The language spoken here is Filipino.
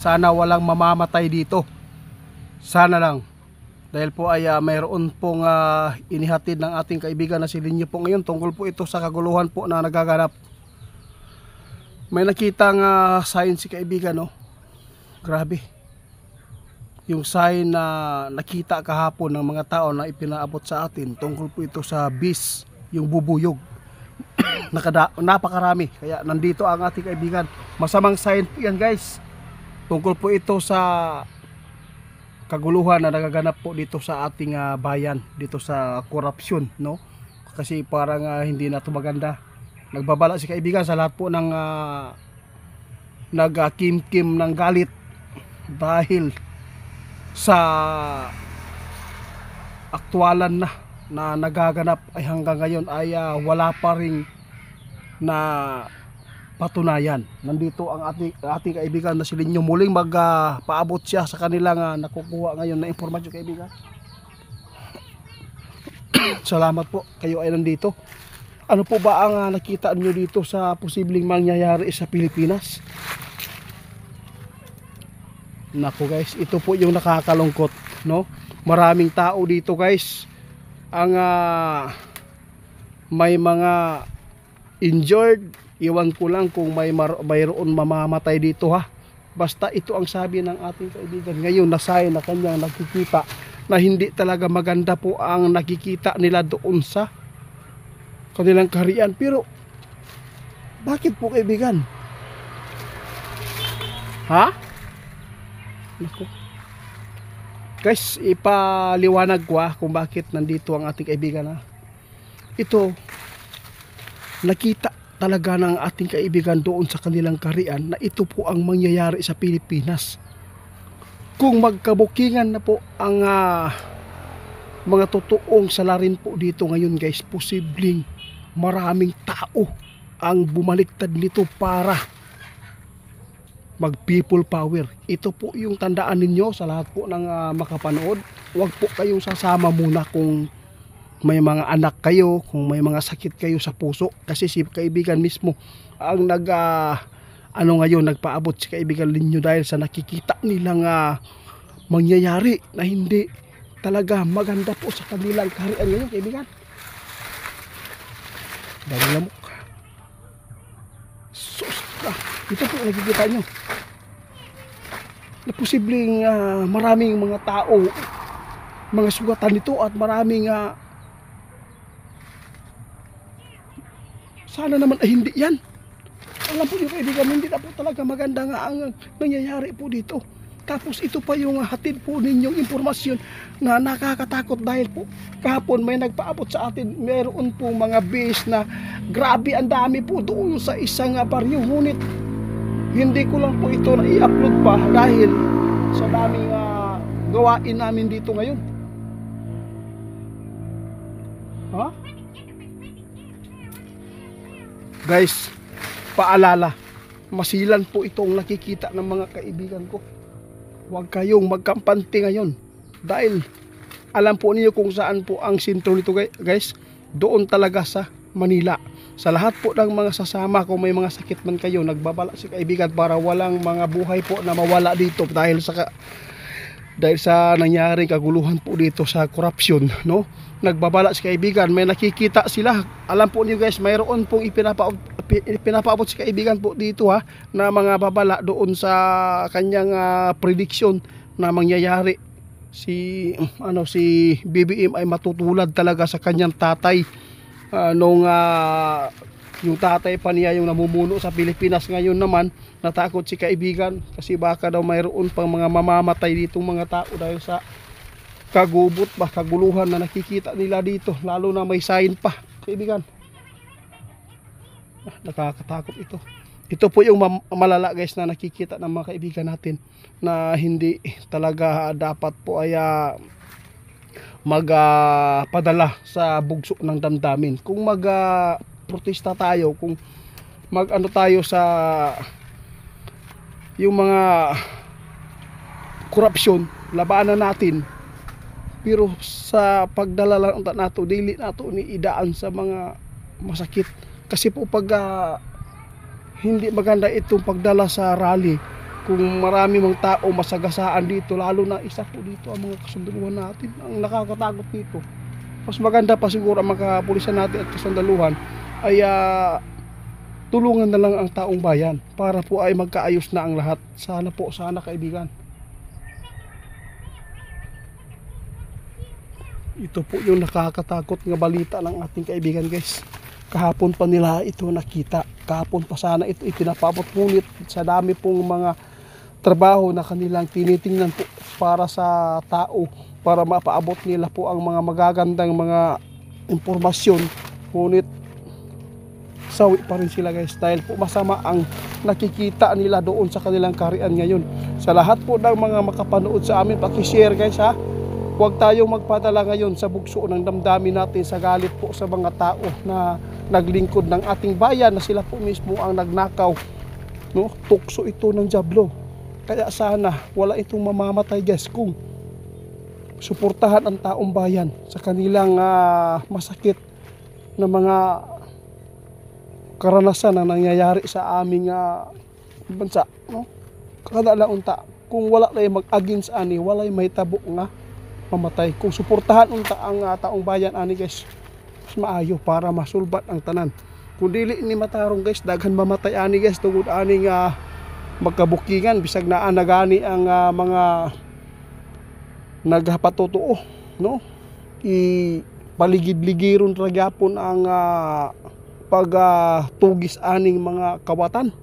Sana walang mamamatay dito. Sana lang. Dahil po ay mayroon pong inihatid ng ating kaibigan na si Linyo po ngayon tungkol po ito sa kaguluhan po na nagaganap. May nakitang sign si kaibigan, no? Grabe. Yung sign na nakita kahapon ng mga tao na ipinaabot sa atin tungkol po ito sa beast, yung bubuyog. Napakarami. Kaya nandito ang ating kaibigan. Masamang sign po yan, guys. Tungkol po ito sa kaguluhan na nagaganap po dito sa ating bayan, dito sa korupsyon, no? Kasi parang hindi na ito maganda. Nagbabala si kaibigan sa lahat po ng nagkim-kim ng galit dahil sa aktualan na nagaganap ay hanggang ngayon ay wala pa ring na patunayan. Nandito ang ating kaibigan na si Linyo. Muling magpaabot siya sa kanilang nakukuha ngayon na impormasyon, kaibigan. Salamat po, kayo ay nandito. Ano po ba ang nakita niyo dito sa posibleng mangyayari sa Pilipinas? Nako guys, ito po yung nakakalungkot, no? Maraming tao dito, guys. Ang may mga injured. Iwan ko lang kung mayroon mamamatay dito, ha. Basta ito ang sabi ng ating kaibigan ngayon na sign na kanyang nakikita na hindi talaga maganda po ang nakikita nila doon sa kanilang kaharian. Pero bakit po, kaibigan? Ha? Guys, ipaliwanag ko kung bakit nandito ang ating kaibigan, ha. Ito, nakita talaga ng ating kaibigan doon sa kanilang kaharian na ito po ang mangyayari sa Pilipinas. Kung magkabukingan na po ang mga totoong salarin po dito ngayon, guys, posibleng maraming tao ang bumaliktad nito para mag people power. Ito po yung tandaan ninyo sa lahat po ng makapanood. Huwag po kayong sasama muna kung may mga anak kayo, kung may mga sakit kayo sa puso, kasi si kaibigan mismo ang ngayon nagpaabot si kaibigan Linyo dahil sa nakikita nilang mangyayari na hindi talaga maganda po sa kanilang kaharian ngayon, kaibigan. Dahil lamok. Sus, ito po nakikita nyo na posibleng maraming mga tao, mga sugatan nito at maraming sana naman ay hindi yan. Alam po niyo, kaibigan, hindi na po talaga maganda nga ang nangyayari po dito. Tapos ito pa yung hatid po ninyong impormasyon na nakakatakot dahil po kahapon may nagpaabot sa atin. Meron po mga base na grabe ang dami po doon sa isang baryo. Ngunit hindi ko lang po ito na i-upload pa dahil sa daming gawain namin dito ngayon. Ha? Guys, paalala, masilan po itong nakikita ng mga kaibigan ko. Huwag kayong magkampante ngayon dahil alam po niyo kung saan po ang sentro nito, guys. Doon talaga sa Manila. Sa lahat po ng mga sasama, kung may mga sakit man kayo, nagbabala si kaibigan para walang mga buhay po na mawala dito dahil sa nangyaring kaguluhan po dito sa korupsyon, no? Nagbabala si kaibigan, may nakikita sila. Alam po niyo, guys, mayroon pong ipinapaabot si kaibigan po dito, ha, na mga babala doon sa kanyang prediction na mangyayari si BBM ay matutulad talaga sa kanyang tatay nung yung tatay pa niya yung namumuno sa Pilipinas. Ngayon naman natakot si kaibigan kasi baka daw mayroon pang mga mamamatay ditong mga tao dahil sa kaguluhan na nakikita nila dito, lalo na may sign pa, kaibigan. Nakakatakot ito. Ito po yung malala, guys, na nakikita ng mga kaibigan natin na hindi talaga dapat po ay magpadala sa bugso ng damdamin. Kung protesta tayo, kung tayo sa yung mga korupsyon, labanan natin. Pero sa pagdala lang nato, dili nato ni idaan sa mga masakit. Kasi po pag hindi maganda itong pagdala sa rally, kung marami mang tao masagasaan dito, lalo na isa po dito ang mga kasundaluhan natin, ang nakakatakot dito. Mas maganda pa siguro ang mga kapulisan natin at kasundaluhan ay tulungan na lang ang taong bayan para po ay magkaayos na ang lahat. Sana po, sana kaibigan. Ito po yung nakakatakot nga balita ng ating kaibigan, guys. Kahapon pa nila ito nakita. Kahapon pa sana ito itinapabot, ngunit sa dami pong mga trabaho na kanilang tinitingnan po para sa tao, para mapaabot nila po ang mga magagandang mga impormasyon, ngunit sawi pa rin sila, guys, dahil po masama ang nakikita nila doon sa kanilang karian ngayon. Sa lahat po ng mga makapanood sa amin, paki-share, guys, ha. Huwag tayong magpadala ngayon sa bugso ng damdamin natin sa galit po sa mga tao na naglingkod ng ating bayan, na sila po mismo ang nagnakaw, no? Tukso ito ng dyablo. Kaya sana wala itong mamamatay, guys, kung suportahan ang taong bayan sa kanilang masakit na mga karanasan na nangyayari sa aming bansa, no? Kada lang unta, kung wala lay mag-against ani, walay may tabo nga mamatay. Kung suportahan unta ang taong bayan ani, guys, mas maayo para masulbat ang tanan. Kung dili ni matarong, guys, daghan mamatay ani, guys, tungod aning magkabukingan, bisag naa nagani ang mga nagpatutuo, no? Paligid-ligiron ra gyapon ang pagtugis aning mga kawatan.